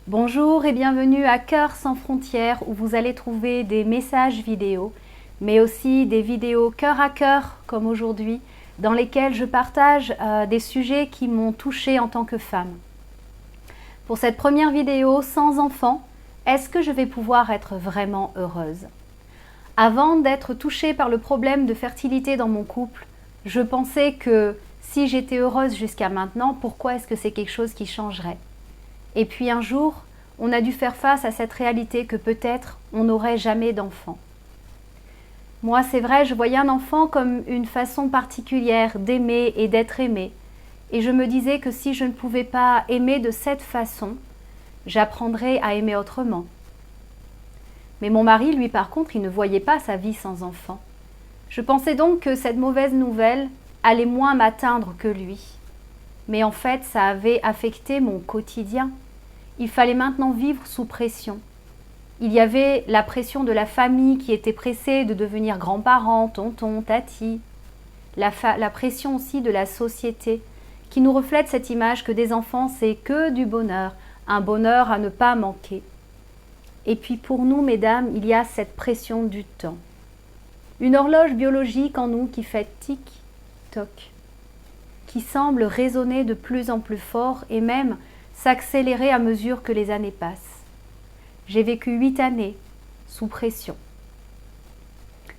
Bonjour et bienvenue à Cœur sans frontières où vous allez trouver des messages vidéo, mais aussi des vidéos cœur à cœur comme aujourd'hui, dans lesquelles je partage des sujets qui m'ont touchée en tant que femme. Pour cette première vidéo, sans enfant, est-ce que je vais pouvoir être vraiment heureuse? Avant d'être touchée par le problème de fertilité dans mon couple, je pensais que si j'étais heureuse jusqu'à maintenant, pourquoi est-ce que c'est quelque chose qui changerait? Et puis un jour, on a dû faire face à cette réalité que peut-être on n'aurait jamais d'enfant. Moi, c'est vrai, je voyais un enfant comme une façon particulière d'aimer et d'être aimé. Et je me disais que si je ne pouvais pas aimer de cette façon, j'apprendrais à aimer autrement. Mais mon mari, lui, par contre, il ne voyait pas sa vie sans enfant. Je pensais donc que cette mauvaise nouvelle allait moins m'atteindre que lui. Mais en fait, ça avait affecté mon quotidien. Il fallait maintenant vivre sous pression. Il y avait la pression de la famille qui était pressée de devenir grands-parents, tonton, tati. La pression aussi de la société qui nous reflète cette image que des enfants, c'est que du bonheur, un bonheur à ne pas manquer. Et puis pour nous, mesdames, il y a cette pression du temps. Une horloge biologique en nous qui fait tic-toc, qui semble résonner de plus en plus fort et même s'accélérer à mesure que les années passent. J'ai vécu 8 années sous pression.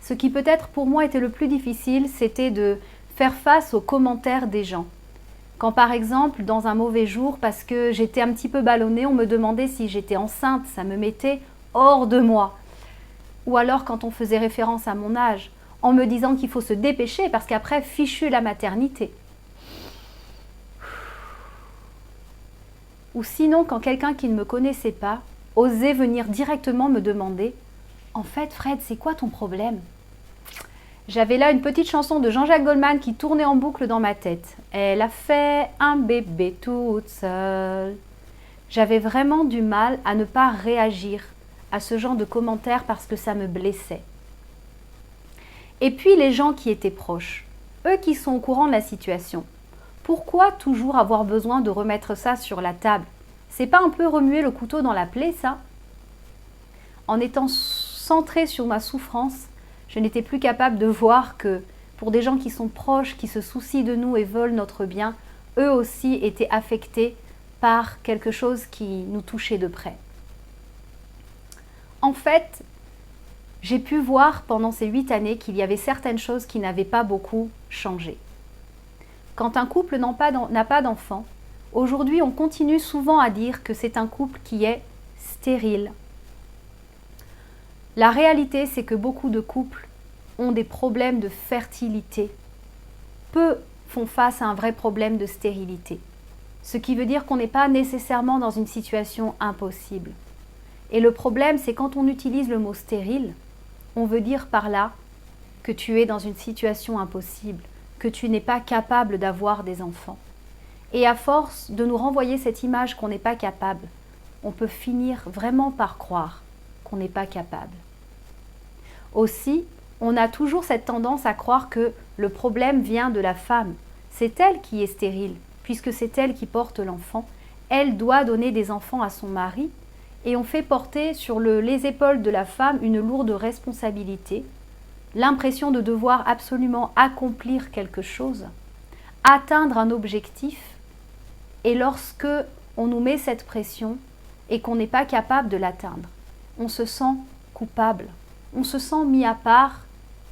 Ce qui peut-être pour moi était le plus difficile, c'était de faire face aux commentaires des gens. Quand par exemple, dans un mauvais jour, parce que j'étais un petit peu ballonnée, on me demandait si j'étais enceinte, ça me mettait hors de moi. Ou alors quand on faisait référence à mon âge, en me disant qu'il faut se dépêcher parce qu'après, fichu la maternité. Ou sinon, quand quelqu'un qui ne me connaissait pas osait venir directement me demander « En fait, Fred, c'est quoi ton problème ?» J'avais là une petite chanson de Jean-Jacques Goldman qui tournait en boucle dans ma tête. Elle a fait un bébé toute seule. J'avais vraiment du mal à ne pas réagir à ce genre de commentaires parce que ça me blessait. Et puis les gens qui étaient proches, eux qui sont au courant de la situation. Pourquoi toujours avoir besoin de remettre ça sur la table? C'est pas un peu remuer le couteau dans la plaie, ça? En étant centrée sur ma souffrance, je n'étais plus capable de voir que pour des gens qui sont proches, qui se soucient de nous et veulent notre bien, eux aussi étaient affectés par quelque chose qui nous touchait de près. En fait, j'ai pu voir pendant ces 8 années qu'il y avait certaines choses qui n'avaient pas beaucoup changé. Quand un couple n'a pas d'enfant, aujourd'hui on continue souvent à dire que c'est un couple qui est stérile. La réalité, c'est que beaucoup de couples ont des problèmes de fertilité. Peu font face à un vrai problème de stérilité. Ce qui veut dire qu'on n'est pas nécessairement dans une situation impossible. Et le problème, c'est quand on utilise le mot stérile, on veut dire par là que tu es dans une situation impossible, que tu n'es pas capable d'avoir des enfants. Et à force de nous renvoyer cette image qu'on n'est pas capable, on peut finir vraiment par croire qu'on n'est pas capable. Aussi, on a toujours cette tendance à croire que le problème vient de la femme. C'est elle qui est stérile, puisque c'est elle qui porte l'enfant. Elle doit donner des enfants à son mari, et on fait porter sur les épaules de la femme une lourde responsabilité, l'impression de devoir absolument accomplir quelque chose, atteindre un objectif, et lorsque on nous met cette pression et qu'on n'est pas capable de l'atteindre, on se sent coupable, on se sent mis à part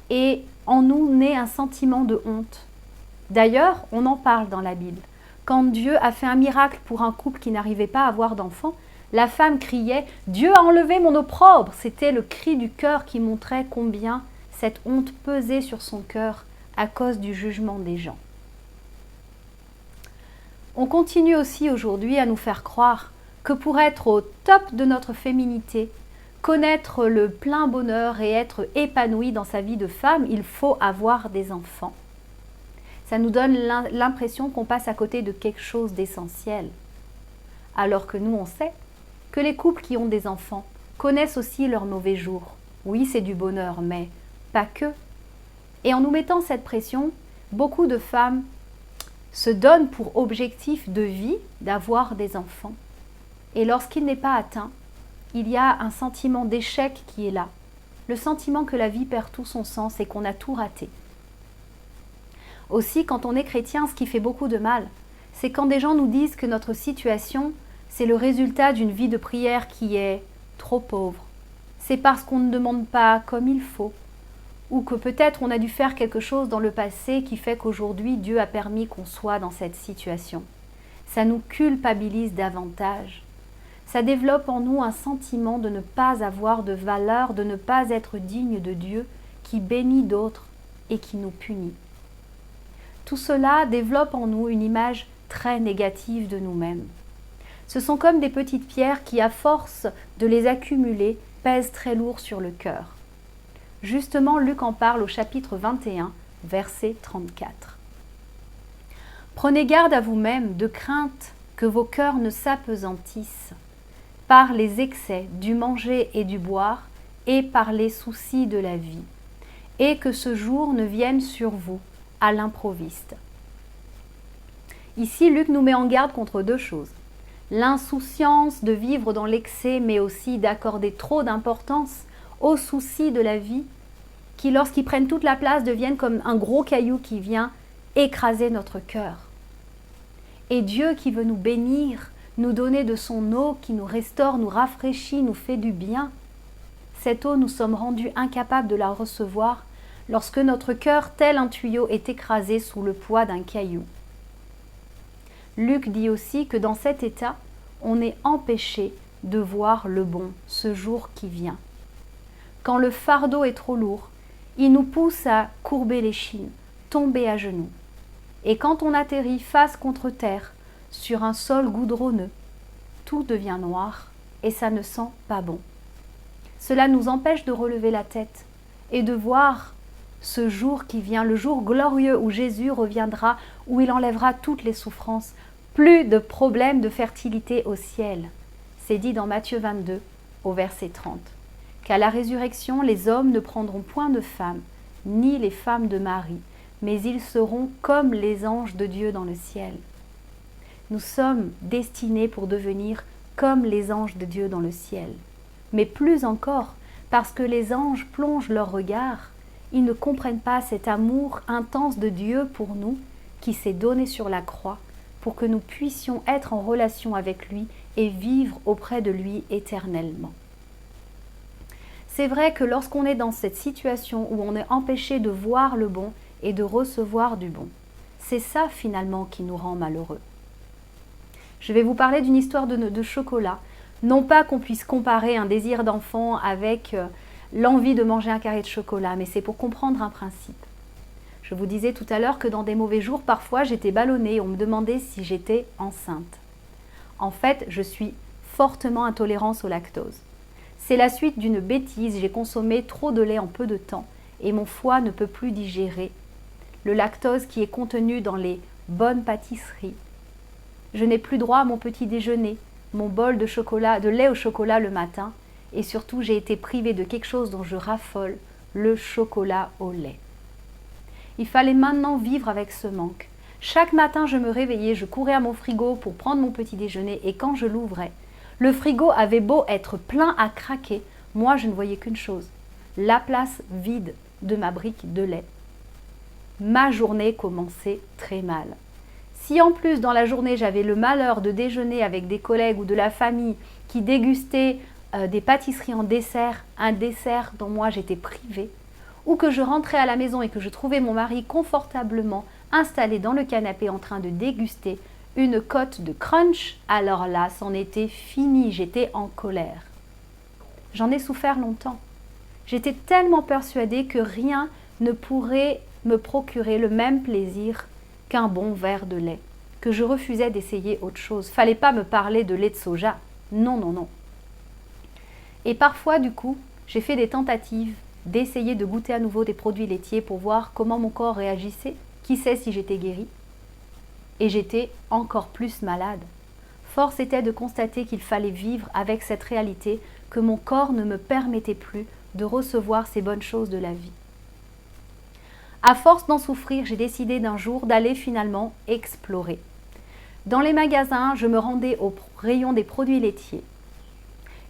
et en nous naît un sentiment de honte. D'ailleurs, on en parle dans la Bible. Quand Dieu a fait un miracle pour un couple qui n'arrivait pas à avoir d'enfants, la femme criait « Dieu a enlevé mon opprobre !» C'était le cri du cœur qui montrait combien cette honte pesait sur son cœur à cause du jugement des gens. On continue aussi aujourd'hui à nous faire croire que pour être au top de notre féminité, connaître le plein bonheur et être épanouie dans sa vie de femme, il faut avoir des enfants. Ça nous donne l'impression qu'on passe à côté de quelque chose d'essentiel. Alors que nous, on sait que les couples qui ont des enfants connaissent aussi leurs mauvais jours. Oui, c'est du bonheur, mais pas que. Et en nous mettant cette pression, beaucoup de femmes se donnent pour objectif de vie d'avoir des enfants. Et lorsqu'il n'est pas atteint, il y a un sentiment d'échec qui est là. Le sentiment que la vie perd tout son sens et qu'on a tout raté. Aussi, quand on est chrétien, ce qui fait beaucoup de mal, c'est quand des gens nous disent que notre situation, c'est le résultat d'une vie de prière qui est trop pauvre. C'est parce qu'on ne demande pas comme il faut. Ou que peut-être on a dû faire quelque chose dans le passé qui fait qu'aujourd'hui Dieu a permis qu'on soit dans cette situation. Ça nous culpabilise davantage. Ça développe en nous un sentiment de ne pas avoir de valeur, de ne pas être digne de Dieu qui bénit d'autres et qui nous punit. Tout cela développe en nous une image très négative de nous-mêmes. Ce sont comme des petites pierres qui, à force de les accumuler, pèsent très lourd sur le cœur. Justement, Luc en parle au chapitre 21, verset 34. Prenez garde à vous-même de crainte que vos cœurs ne s'apesantissent par les excès du manger et du boire et par les soucis de la vie, et que ce jour ne vienne sur vous à l'improviste. Ici, Luc nous met en garde contre deux choses. L'insouciance de vivre dans l'excès, mais aussi d'accorder trop d'importance aux soucis de la vie, qui, lorsqu'ils prennent toute la place, deviennent comme un gros caillou qui vient écraser notre cœur. Et Dieu qui veut nous bénir, nous donner de son eau qui nous restaure, nous rafraîchit, nous fait du bien. Cette eau, nous sommes rendus incapables de la recevoir lorsque notre cœur, tel un tuyau, est écrasé sous le poids d'un caillou. Luc dit aussi que dans cet état, on est empêché de voir le bon, ce jour qui vient. Quand le fardeau est trop lourd, il nous pousse à courber l'échine, tomber à genoux. Et quand on atterrit face contre terre, sur un sol goudronneux, tout devient noir et ça ne sent pas bon. Cela nous empêche de relever la tête et de voir ce jour qui vient, le jour glorieux où Jésus reviendra, où il enlèvera toutes les souffrances, plus de problèmes de fertilité au ciel. C'est dit dans Matthieu 22, au verset 30. Qu'à la résurrection, les hommes ne prendront point de femmes, ni les femmes de Marie, mais ils seront comme les anges de Dieu dans le ciel. Nous sommes destinés pour devenir comme les anges de Dieu dans le ciel. Mais plus encore, parce que les anges plongent leur regard, ils ne comprennent pas cet amour intense de Dieu pour nous, qui s'est donné sur la croix, pour que nous puissions être en relation avec lui et vivre auprès de lui éternellement. C'est vrai que lorsqu'on est dans cette situation où on est empêché de voir le bon et de recevoir du bon, c'est ça finalement qui nous rend malheureux. Je vais vous parler d'une histoire de chocolat. Non pas qu'on puisse comparer un désir d'enfant avec l'envie de manger un carré de chocolat, mais c'est pour comprendre un principe. Je vous disais tout à l'heure que dans des mauvais jours, parfois j'étais ballonnée, on me demandait si j'étais enceinte. En fait, je suis fortement intolérante au lactose. C'est la suite d'une bêtise, j'ai consommé trop de lait en peu de temps et mon foie ne peut plus digérer le lactose qui est contenu dans les bonnes pâtisseries. Je n'ai plus droit à mon petit déjeuner, mon bol de chocolat, de lait au chocolat le matin, et surtout j'ai été privée de quelque chose dont je raffole, le chocolat au lait. Il fallait maintenant vivre avec ce manque. Chaque matin je me réveillais, je courais à mon frigo pour prendre mon petit déjeuner et quand je l'ouvrais, le frigo avait beau être plein à craquer, moi je ne voyais qu'une chose, la place vide de ma brique de lait. Ma journée commençait très mal. Si en plus dans la journée j'avais le malheur de déjeuner avec des collègues ou de la famille qui dégustaient des pâtisseries en dessert, un dessert dont moi j'étais privée, ou que je rentrais à la maison et que je trouvais mon mari confortablement installé dans le canapé en train de déguster une côte de crunch, alors là c'en était fini, j'étais en colère. J'en ai souffert longtemps. J'étais tellement persuadée que rien ne pourrait me procurer le même plaisir qu'un bon verre de lait, que je refusais d'essayer autre chose. Fallait pas me parler de lait de soja. Non, non, non. Et parfois, du coup, j'ai fait des tentatives d'essayer de goûter à nouveau des produits laitiers pour voir comment mon corps réagissait. Qui sait si j'étais guérie? Et j'étais encore plus malade. Force était de constater qu'il fallait vivre avec cette réalité que mon corps ne me permettait plus de recevoir ces bonnes choses de la vie. À force d'en souffrir, j'ai décidé d'un jour d'aller finalement explorer. Dans les magasins, je me rendais au rayon des produits laitiers.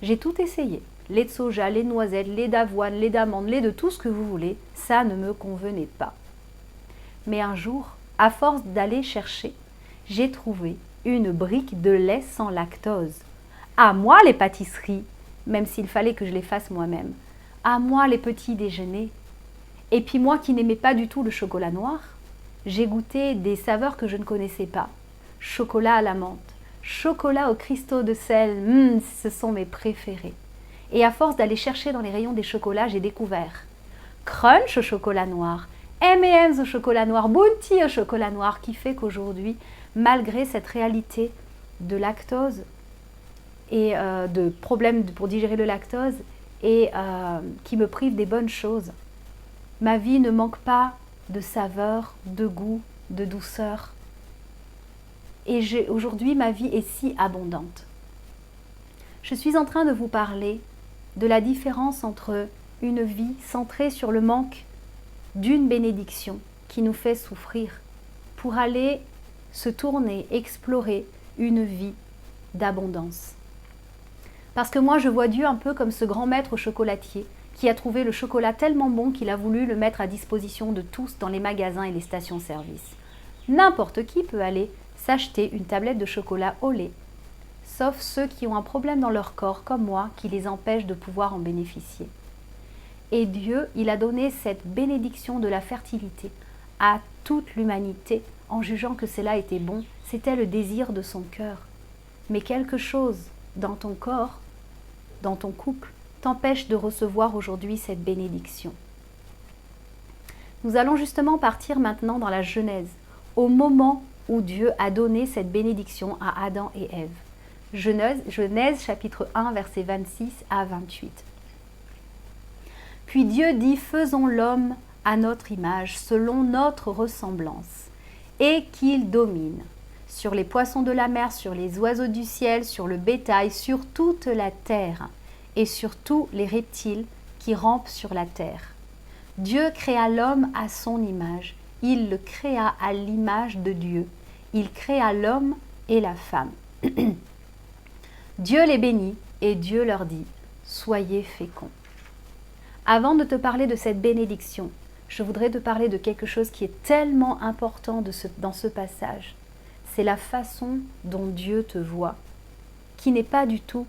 J'ai tout essayé. Lait de soja, lait de noisette, lait d'avoine, lait d'amande, lait de tout ce que vous voulez. Ça ne me convenait pas. Mais un jour, à force d'aller chercher, j'ai trouvé une brique de lait sans lactose. À moi les pâtisseries, même s'il fallait que je les fasse moi-même. À moi les petits déjeuners. Et puis moi qui n'aimais pas du tout le chocolat noir, j'ai goûté des saveurs que je ne connaissais pas. Chocolat à la menthe, chocolat aux cristaux de sel, ce sont mes préférés. Et à force d'aller chercher dans les rayons des chocolats, j'ai découvert Crunch au chocolat noir, M&M's au chocolat noir, Bounty au chocolat noir, qui fait qu'aujourd'hui, malgré cette réalité de lactose et de problèmes pour digérer le lactose et qui me prive des bonnes choses, ma vie ne manque pas de saveur, de goût, de douceur. Et aujourd'hui, ma vie est si abondante. Je suis en train de vous parler de la différence entre une vie centrée sur le manque d'une bénédiction qui nous fait souffrir pour aller se tourner, explorer une vie d'abondance. Parce que moi, je vois Dieu un peu comme ce grand maître chocolatier qui a trouvé le chocolat tellement bon qu'il a voulu le mettre à disposition de tous dans les magasins et les stations-service. N'importe qui peut aller s'acheter une tablette de chocolat au lait, sauf ceux qui ont un problème dans leur corps, comme moi, qui les empêche de pouvoir en bénéficier. Et Dieu, il a donné cette bénédiction de la fertilité à toute l'humanité, en jugeant que cela était bon, c'était le désir de son cœur. Mais quelque chose dans ton corps, dans ton couple, t'empêche de recevoir aujourd'hui cette bénédiction. Nous allons justement partir maintenant dans la Genèse, au moment où Dieu a donné cette bénédiction à Adam et Ève. Genèse chapitre 1, versets 26 à 28. Puis Dieu dit, faisons l'homme à notre image, selon notre ressemblance, et qu'il domine sur les poissons de la mer, sur les oiseaux du ciel, sur le bétail, sur toute la terre, et sur tous les reptiles qui rampent sur la terre. Dieu créa l'homme à son image, il le créa à l'image de Dieu, il créa l'homme et la femme. Dieu les bénit et Dieu leur dit, soyez féconds. Avant de te parler de cette bénédiction, je voudrais te parler de quelque chose qui est tellement important dans ce passage. C'est la façon dont Dieu te voit, qui n'est pas du tout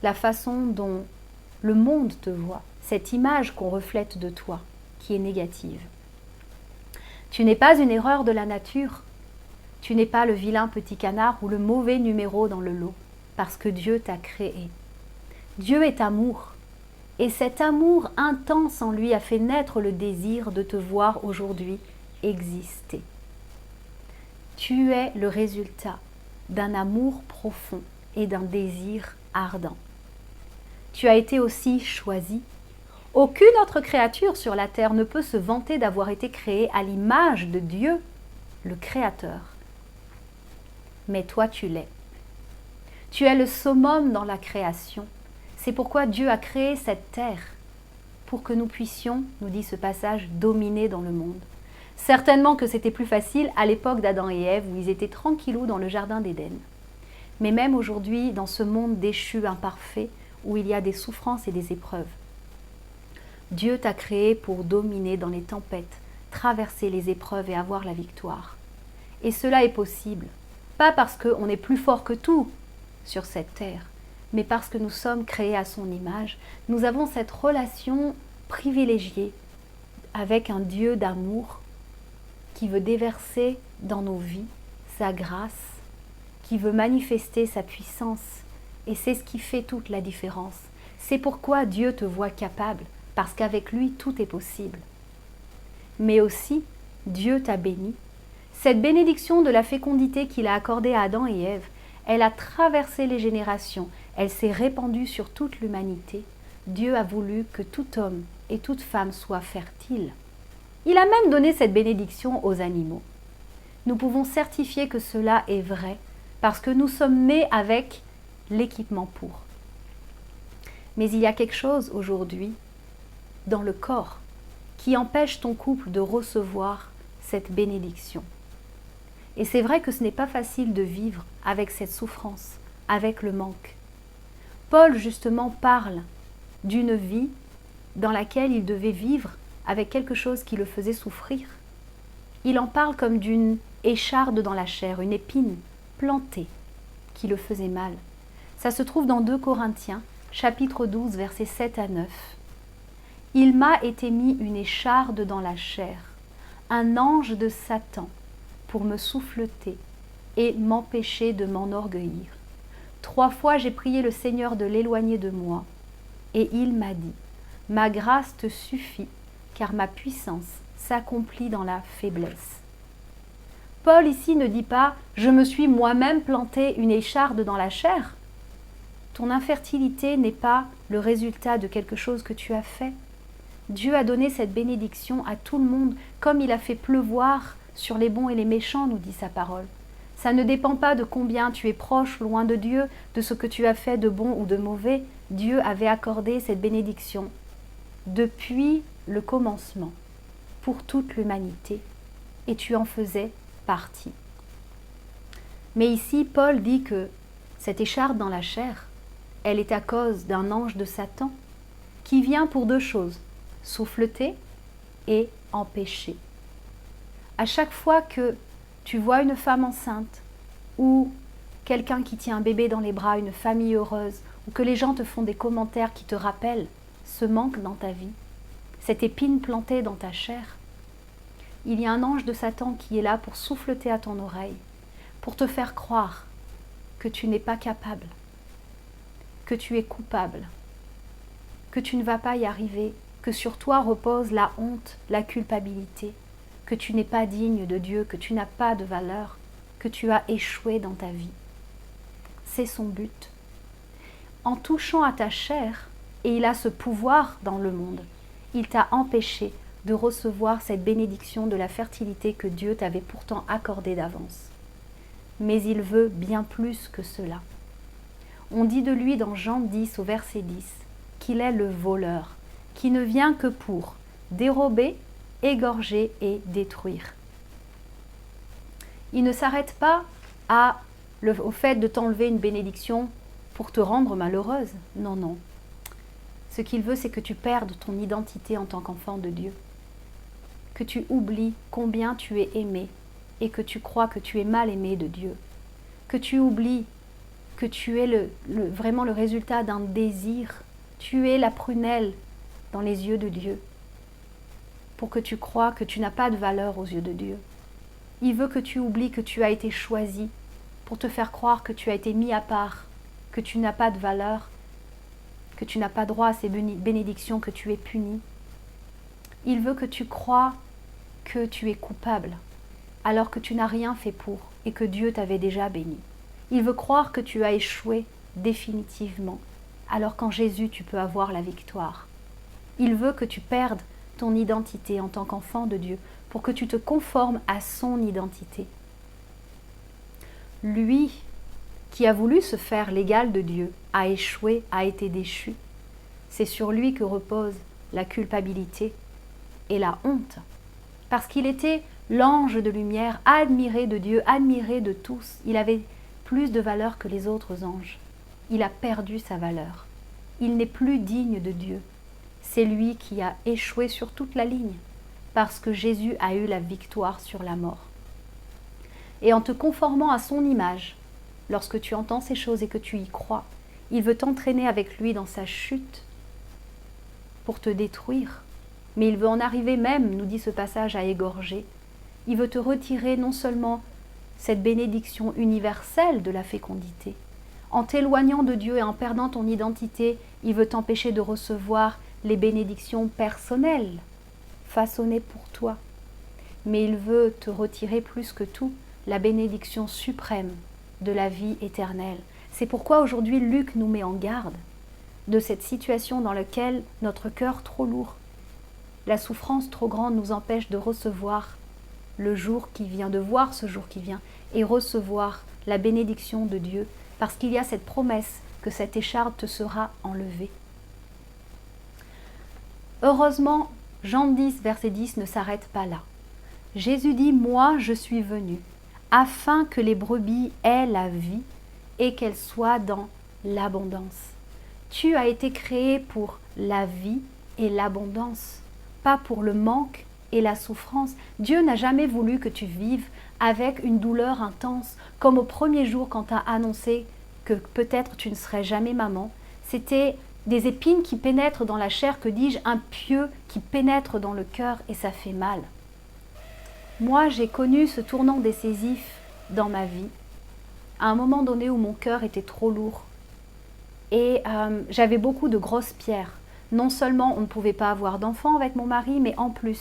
la façon dont le monde te voit, cette image qu'on reflète de toi, qui est négative. Tu n'es pas une erreur de la nature, tu n'es pas le vilain petit canard ou le mauvais numéro dans le lot, parce que Dieu t'a créé. Dieu est amour, et cet amour intense en lui a fait naître le désir de te voir aujourd'hui exister. Tu es le résultat d'un amour profond et d'un désir ardent. Tu as été aussi choisi. Aucune autre créature sur la terre ne peut se vanter d'avoir été créée à l'image de Dieu, le Créateur. Mais toi, tu l'es. Tu es le summum dans la création. C'est pourquoi Dieu a créé cette terre, pour que nous puissions, nous dit ce passage, dominer dans le monde. Certainement que c'était plus facile à l'époque d'Adam et Ève, où ils étaient tranquillous dans le jardin d'Éden. Mais même aujourd'hui, dans ce monde déchu, imparfait, où il y a des souffrances et des épreuves, Dieu t'a créé pour dominer dans les tempêtes, traverser les épreuves et avoir la victoire. Et cela est possible, pas parce qu'on est plus fort que tout sur cette terre, mais parce que nous sommes créés à son image. Nous avons cette relation privilégiée avec un Dieu d'amour qui veut déverser dans nos vies sa grâce, qui veut manifester sa puissance. Et c'est ce qui fait toute la différence. C'est pourquoi Dieu te voit capable, parce qu'avec lui, tout est possible. Mais aussi, Dieu t'a béni. Cette bénédiction de la fécondité qu'il a accordée à Adam et Ève, elle a traversé les générations, elle s'est répandue sur toute l'humanité. Dieu a voulu que tout homme et toute femme soient fertiles. Il a même donné cette bénédiction aux animaux. Nous pouvons certifier que cela est vrai, parce que nous sommes nés avec l'équipement pour. Mais il y a quelque chose aujourd'hui dans le corps qui empêche ton couple de recevoir cette bénédiction. Et c'est vrai que ce n'est pas facile de vivre avec cette souffrance avec le manque. Paul justement parle d'une vie dans laquelle il devait vivre avec quelque chose qui le faisait souffrir. Il en parle comme d'une écharde dans la chair, une épine plantée qui le faisait mal. Ça se trouve dans 2 Corinthiens, chapitre 12, versets 7 à 9. Il m'a été mis une écharde dans la chair, un ange de Satan, pour me souffleter et m'empêcher de m'enorgueillir. 3 fois j'ai prié le Seigneur de l'éloigner de moi, et il m'a dit, ma grâce te suffit, car ma puissance s'accomplit dans la faiblesse. Paul ici ne dit pas « je me suis moi-même planté une écharde dans la chair ». Ton infertilité n'est pas le résultat de quelque chose que tu as fait. Dieu a donné cette bénédiction à tout le monde, comme il a fait pleuvoir sur les bons et les méchants, nous dit sa parole. Ça ne dépend pas de combien tu es proche, loin de Dieu, de ce que tu as fait de bon ou de mauvais. Dieu avait accordé cette bénédiction depuis le commencement pour toute l'humanité, et tu en faisais partie. Mais ici, Paul dit que cette écharde dans la chair, elle est à cause d'un ange de Satan qui vient pour 2 choses, souffleter et empêcher. À chaque fois que tu vois une femme enceinte ou quelqu'un qui tient un bébé dans les bras, une famille heureuse, ou que les gens te font des commentaires qui te rappellent ce manque dans ta vie, cette épine plantée dans ta chair, il y a un ange de Satan qui est là pour souffleter à ton oreille, pour te faire croire que tu n'es pas capable, que tu es coupable, que tu ne vas pas y arriver, que sur toi repose la honte, la culpabilité, que tu n'es pas digne de Dieu, que tu n'as pas de valeur, que tu as échoué dans ta vie. C'est son but. En touchant à ta chair, et il a ce pouvoir dans le monde, il t'a empêché de recevoir cette bénédiction de la fertilité que Dieu t'avait pourtant accordée d'avance. Mais il veut bien plus que cela. On dit de lui dans Jean 10 au verset 10 qu'il est le voleur, qui ne vient que pour dérober, égorger et détruire. Il ne s'arrête pas au fait de t'enlever une bénédiction pour te rendre malheureuse. Non, non. Ce qu'il veut, c'est que tu perdes ton identité en tant qu'enfant de Dieu, que tu oublies combien tu es aimé et que tu crois que tu es mal aimé de Dieu, que tu oublies que tu es vraiment le résultat d'un désir, tu es la prunelle dans les yeux de Dieu, pour que tu crois que tu n'as pas de valeur aux yeux de Dieu. Il veut que tu oublies que tu as été choisi pour te faire croire que tu as été mis à part, que tu n'as pas de valeur, que tu n'as pas droit à ces bénédictions, que tu es puni. Il veut que tu crois que tu es coupable, alors que tu n'as rien fait pour et que Dieu t'avait déjà béni. Il veut croire que tu as échoué définitivement, alors qu'en Jésus tu peux avoir la victoire. Il veut que tu perdes ton identité en tant qu'enfant de Dieu pour que tu te conformes à son identité. Lui, qui a voulu se faire l'égal de Dieu, a échoué, a été déchu. C'est sur lui que repose la culpabilité et la honte, parce qu'il était l'ange de lumière, admiré de Dieu, admiré de tous. Il avait plus de valeur que les autres anges. Il a perdu sa valeur. Il n'est plus digne de Dieu. C'est lui qui a échoué sur toute la ligne, parce que Jésus a eu la victoire sur la mort. Et en te conformant à son image, lorsque tu entends ces choses et que tu y crois, il veut t'entraîner avec lui dans sa chute pour te détruire. Mais il veut en arriver même, nous dit ce passage, à égorger. Il veut te retirer non seulement cette bénédiction universelle de la fécondité, en t'éloignant de Dieu et en perdant ton identité, il veut t'empêcher de recevoir les bénédictions personnelles, façonnées pour toi. Mais il veut te retirer plus que tout la bénédiction suprême de la vie éternelle. C'est pourquoi aujourd'hui Luc nous met en garde de cette situation dans laquelle notre cœur trop lourd, la souffrance trop grande nous empêche de recevoir le jour qui vient, de voir ce jour qui vient et recevoir la bénédiction de Dieu, parce qu'il y a cette promesse que cette écharde te sera enlevée. Heureusement, Jean 10, verset 10 ne s'arrête pas là. Jésus dit « Moi, je suis venu, afin que les brebis aient la vie et qu'elle soit dans l'abondance. Tu as été créé pour la vie et l'abondance, pas pour le manque et la souffrance. Dieu n'a jamais voulu que tu vives avec une douleur intense, comme au premier jour quand tu as annoncé que peut-être tu ne serais jamais maman. C'était des épines qui pénètrent dans la chair, que dis-je, un pieu qui pénètre dans le cœur et ça fait mal. Moi, j'ai connu ce tournant décisif dans ma vie, à un moment donné où mon cœur était trop lourd. Et j'avais beaucoup de grosses pierres. Non seulement on ne pouvait pas avoir d'enfants avec mon mari, mais en plus,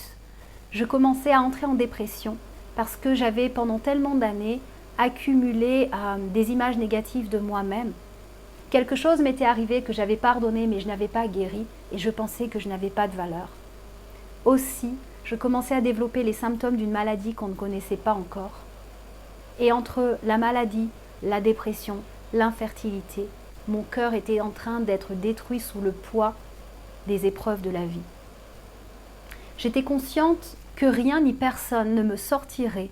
je commençais à entrer en dépression parce que j'avais pendant tellement d'années accumulé des images négatives de moi-même. Quelque chose m'était arrivé que j'avais pardonné mais je n'avais pas guéri et je pensais que je n'avais pas de valeur. Aussi, je commençais à développer les symptômes d'une maladie qu'on ne connaissait pas encore. Et entre la maladie, la dépression, l'infertilité, mon cœur était en train d'être détruit sous le poids des épreuves de la vie. J'étais consciente que rien ni personne ne me sortirait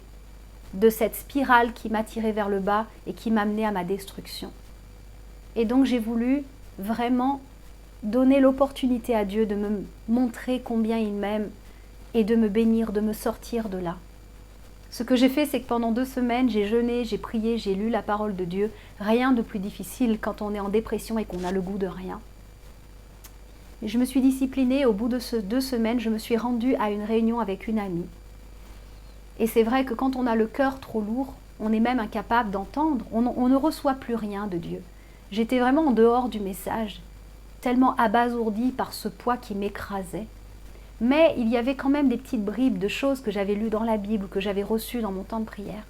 de cette spirale qui m'attirait vers le bas et qui m'amenait à ma destruction. Et donc j'ai voulu vraiment donner l'opportunité à Dieu de me montrer combien il m'aime et de me bénir, de me sortir de là. Ce que j'ai fait, c'est que pendant 2 semaines, j'ai jeûné, j'ai prié, j'ai lu la parole de Dieu. Rien de plus difficile quand on est en dépression et qu'on a le goût de rien. Et je me suis disciplinée. Au bout de ces 2 semaines, je me suis rendue à une réunion avec une amie. Et c'est vrai que quand on a le cœur trop lourd, on est même incapable d'entendre. On ne reçoit plus rien de Dieu. J'étais vraiment en dehors du message, tellement abasourdie par ce poids qui m'écrasait. Mais il y avait quand même des petites bribes de choses que j'avais lues dans la Bible, que j'avais reçues dans mon temps de prière.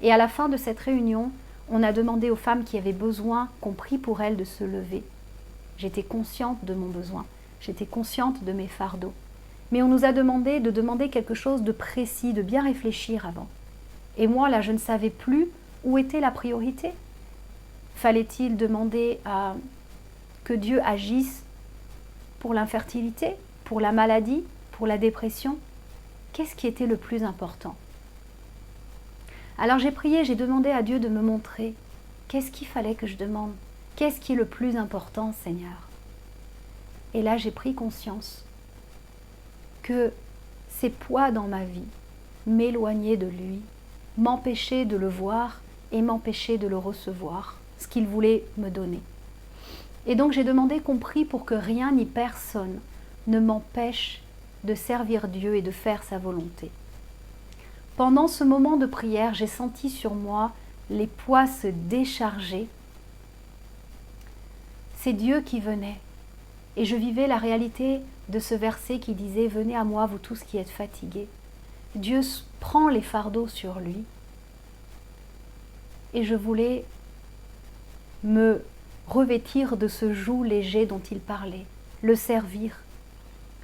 Et à la fin de cette réunion, on a demandé aux femmes qui avaient besoin qu'on prie pour elles de se lever. J'étais consciente de mon besoin, j'étais consciente de mes fardeaux. Mais on nous a demandé de demander quelque chose de précis, de bien réfléchir avant. Et moi, là, je ne savais plus où était la priorité. Fallait-il demander que Dieu agisse pour l'infertilité ? Pour la maladie, pour la dépression, qu'est-ce qui était le plus important? Alors j'ai prié, j'ai demandé à Dieu de me montrer qu'est-ce qu'il fallait que je demande, qu'est-ce qui est le plus important, Seigneur. Et là j'ai pris conscience que ces poids dans ma vie m'éloignaient de lui, m'empêchaient de le voir et m'empêchaient de le recevoir, ce qu'il voulait me donner. Et donc j'ai demandé qu'on prie pour que rien ni personne ne m'empêche de servir Dieu et de faire sa volonté. Pendant ce moment de prière, j'ai senti sur moi les poids se décharger. C'est Dieu qui venait. Et je vivais la réalité de ce verset qui disait « Venez à moi, vous tous qui êtes fatigués ». Dieu prend les fardeaux sur lui. Et je voulais me revêtir de ce joug léger dont il parlait, le servir.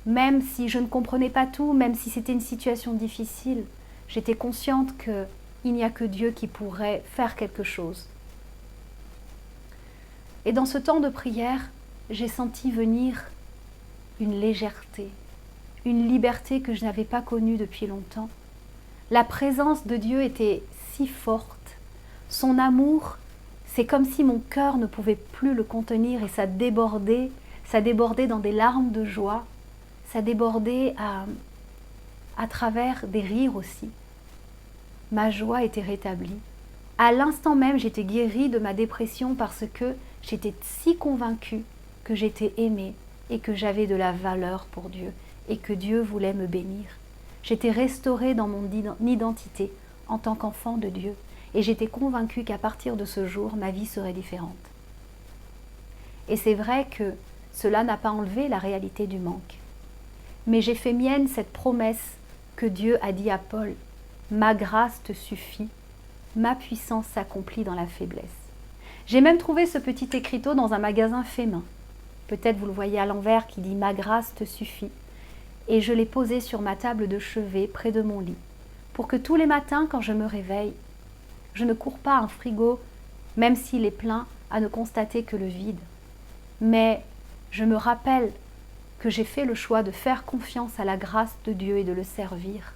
Même si je ne comprenais pas tout, même si c'était une situation difficile, j'étais consciente qu'il n'y a que Dieu qui pourrait faire quelque chose. Et dans ce temps de prière, j'ai senti venir une légèreté, une liberté que je n'avais pas connue depuis longtemps. La présence de Dieu était si forte. Son amour, c'est comme si mon cœur ne pouvait plus le contenir et ça débordait dans des larmes de joie. Ça débordait à travers des rires aussi. Ma joie était rétablie. À l'instant même, j'étais guérie de ma dépression parce que j'étais si convaincue que j'étais aimée et que j'avais de la valeur pour Dieu et que Dieu voulait me bénir. J'étais restaurée dans mon identité en tant qu'enfant de Dieu et j'étais convaincue qu'à partir de ce jour, ma vie serait différente. Et c'est vrai que cela n'a pas enlevé la réalité du manque. Mais j'ai fait mienne cette promesse que Dieu a dit à Paul « Ma grâce te suffit, ma puissance s'accomplit dans la faiblesse ». J'ai même trouvé ce petit écriteau dans un magasin fait main. Peut-être vous le voyez à l'envers qui dit « Ma grâce te suffit ». Et je l'ai posé sur ma table de chevet près de mon lit pour que tous les matins quand je me réveille, je ne cours pas un frigo, même s'il est plein, à ne constater que le vide. Mais je me rappelle que j'ai fait le choix de faire confiance à la grâce de Dieu et de le servir,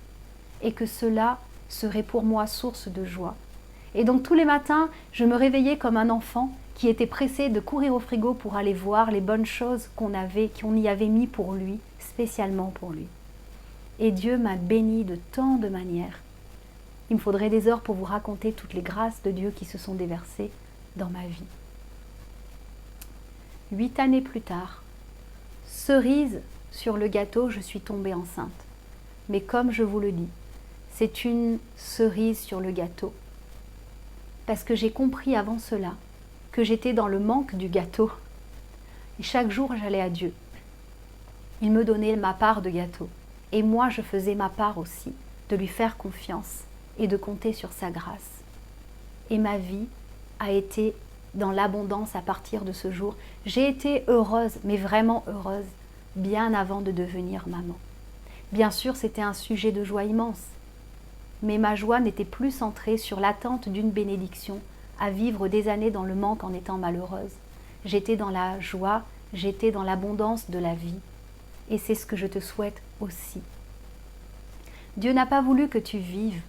et que cela serait pour moi source de joie. Et donc tous les matins, je me réveillais comme un enfant qui était pressé de courir au frigo pour aller voir les bonnes choses qu'on y avait mis pour lui, spécialement pour lui. Et Dieu m'a béni de tant de manières. Il me faudrait des heures pour vous raconter toutes les grâces de Dieu qui se sont déversées dans ma vie. 8 années plus tard, cerise sur le gâteau, je suis tombée enceinte. Mais comme je vous le dis, c'est une cerise sur le gâteau. Parce que j'ai compris avant cela que j'étais dans le manque du gâteau. Et chaque jour, j'allais à Dieu. Il me donnait ma part de gâteau. Et moi, je faisais ma part aussi, de lui faire confiance et de compter sur sa grâce. Et ma vie a été dans l'abondance à partir de ce jour. J'ai été heureuse, mais vraiment heureuse, bien avant de devenir maman. Bien sûr, c'était un sujet de joie immense. Mais ma joie n'était plus centrée sur l'attente d'une bénédiction, à vivre des années dans le manque en étant malheureuse. J'étais dans la joie, j'étais dans l'abondance de la vie. Et c'est ce que je te souhaite aussi. Dieu n'a pas voulu que tu vives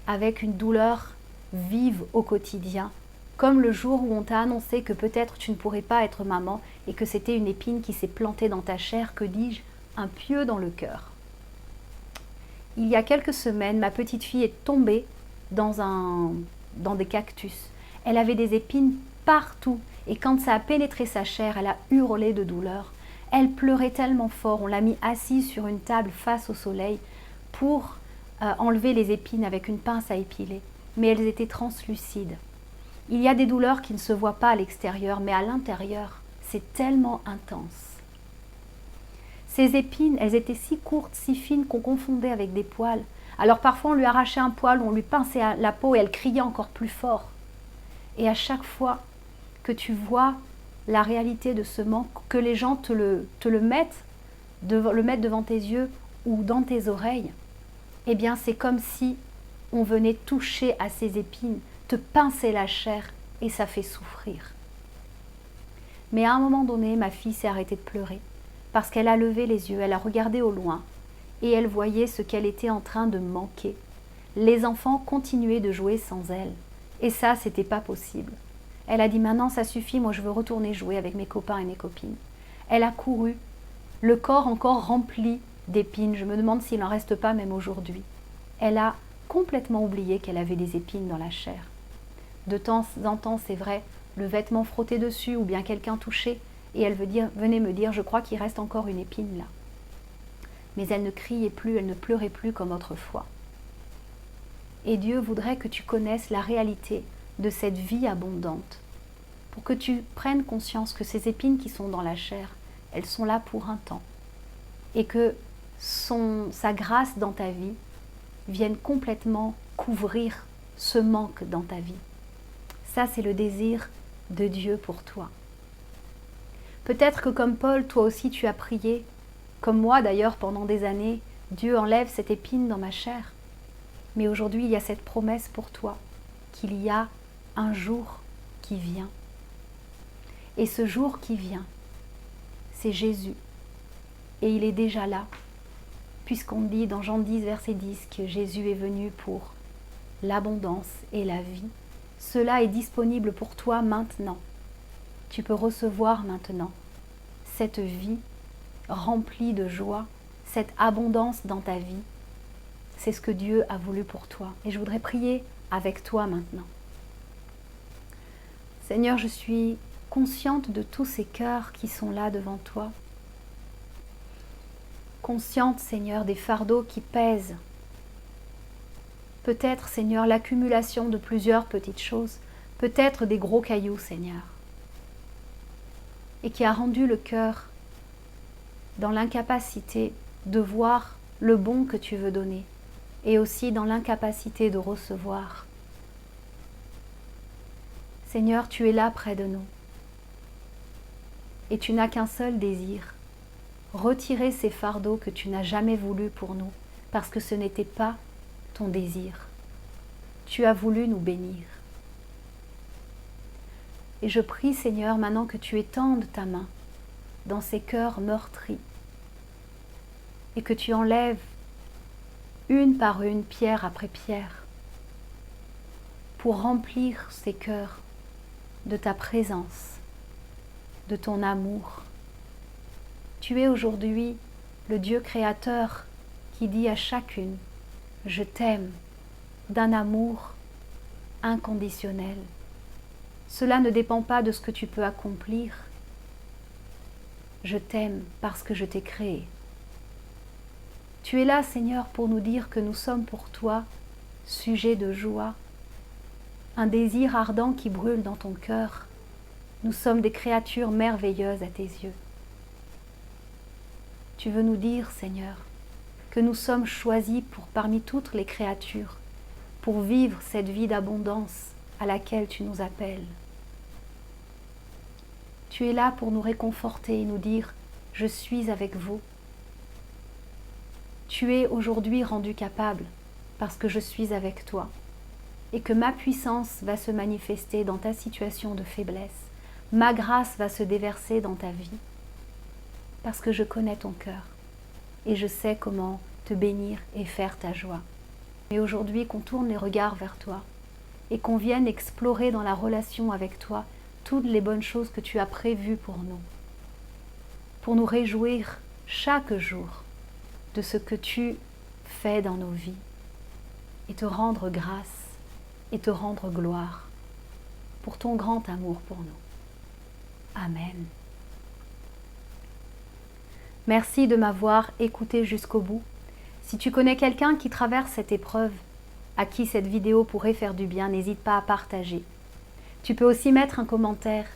avec une douleur vive au quotidien, comme le jour où on t'a annoncé que peut-être tu ne pourrais pas être maman et que c'était une épine qui s'est plantée dans ta chair, que dis-je, un pieu dans le cœur. Il y a quelques semaines, ma petite fille est tombée dans des cactus. Elle avait des épines partout et quand ça a pénétré sa chair, elle a hurlé de douleur. Elle pleurait tellement fort, on l'a mis assise sur une table face au soleil pour enlever les épines avec une pince à épiler. Mais elles étaient translucides. Il y a des douleurs qui ne se voient pas à l'extérieur, mais à l'intérieur, c'est tellement intense. Ces épines, elles étaient si courtes, si fines qu'on confondait avec des poils. Alors parfois on lui arrachait un poil, on lui pinçait la peau et elle criait encore plus fort. Et à chaque fois que tu vois la réalité de ce manque, que les gens te le mettent devant tes yeux ou dans tes oreilles, eh bien c'est comme si on venait toucher à ces épines, te pincer la chair et ça fait souffrir. Mais à un moment donné, ma fille s'est arrêtée de pleurer parce qu'elle a levé les yeux, elle a regardé au loin et elle voyait ce qu'elle était en train de manquer. Les enfants continuaient de jouer sans elle et ça, c'était pas possible. Elle a dit maintenant ça suffit, moi je veux retourner jouer avec mes copains et mes copines. Elle a couru, le corps encore rempli d'épines, je me demande s'il n'en reste pas même aujourd'hui. Elle a complètement oublié qu'elle avait des épines dans la chair. De temps en temps, c'est vrai, le vêtement frotté dessus ou bien quelqu'un touché, et elle venait me dire, je crois qu'il reste encore une épine là. Mais elle ne criait plus, elle ne pleurait plus comme autrefois. Et Dieu voudrait que tu connaisses la réalité de cette vie abondante, pour que tu prennes conscience que ces épines qui sont dans la chair, elles sont là pour un temps, et que sa grâce dans ta vie vienne complètement couvrir ce manque dans ta vie. Ça, c'est le désir de Dieu pour toi. Peut-être que comme Paul, toi aussi tu as prié, comme moi d'ailleurs pendant des années, Dieu enlève cette épine dans ma chair. Mais aujourd'hui, il y a cette promesse pour toi, qu'il y a un jour qui vient. Et ce jour qui vient, c'est Jésus. Et il est déjà là, puisqu'on dit dans Jean 10, verset 10, que Jésus est venu pour l'abondance et la vie. Cela est disponible pour toi maintenant. Tu peux recevoir maintenant cette vie remplie de joie, cette abondance dans ta vie. C'est ce que Dieu a voulu pour toi. Et je voudrais prier avec toi maintenant. Seigneur, je suis consciente de tous ces cœurs qui sont là devant toi. Consciente, Seigneur, des fardeaux qui pèsent. Peut-être, Seigneur, l'accumulation de plusieurs petites choses, peut-être des gros cailloux, Seigneur, et qui a rendu le cœur dans l'incapacité de voir le bon que tu veux donner, et aussi dans l'incapacité de recevoir. Seigneur, tu es là près de nous, et tu n'as qu'un seul désir, retirer ces fardeaux que tu n'as jamais voulu pour nous, parce que ce n'était pas ton désir. Tu as voulu nous bénir. Et je prie, Seigneur, maintenant que tu étendes ta main dans ces cœurs meurtris et que tu enlèves une par une, pierre après pierre, pour remplir ces cœurs de ta présence, de ton amour. Tu es aujourd'hui le Dieu créateur qui dit à chacune « Je t'aime » d'un amour inconditionnel. Cela ne dépend pas de ce que tu peux accomplir. Je t'aime parce que je t'ai créé. Tu es là, Seigneur, pour nous dire que nous sommes pour toi sujets de joie, un désir ardent qui brûle dans ton cœur. Nous sommes des créatures merveilleuses à tes yeux. Tu veux nous dire, Seigneur, que nous sommes choisis parmi toutes les créatures, pour vivre cette vie d'abondance à laquelle tu nous appelles. Tu es là pour nous réconforter et nous dire « Je suis avec vous ». Tu es aujourd'hui rendu capable parce que je suis avec toi et que ma puissance va se manifester dans ta situation de faiblesse. Ma grâce va se déverser dans ta vie parce que je connais ton cœur et je sais comment te bénir et faire ta joie. Et aujourd'hui, qu'on tourne les regards vers toi et qu'on vienne explorer dans la relation avec toi toutes les bonnes choses que tu as prévues pour nous réjouir chaque jour de ce que tu fais dans nos vies et te rendre grâce et te rendre gloire pour ton grand amour pour nous. Amen. Merci de m'avoir écouté jusqu'au bout. Si tu connais quelqu'un qui traverse cette épreuve, à qui cette vidéo pourrait faire du bien, n'hésite pas à partager. Tu peux aussi mettre un commentaire.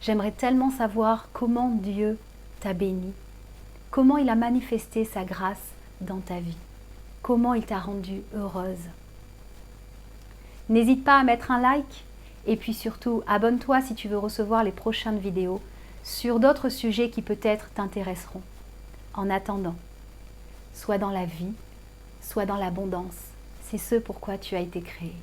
J'aimerais tellement savoir comment Dieu t'a béni, comment il a manifesté sa grâce dans ta vie, comment il t'a rendue heureuse. N'hésite pas à mettre un like et puis surtout abonne-toi si tu veux recevoir les prochaines vidéos sur d'autres sujets qui peut-être t'intéresseront. En attendant, soit dans la vie, soit dans l'abondance, c'est ce pourquoi tu as été créé.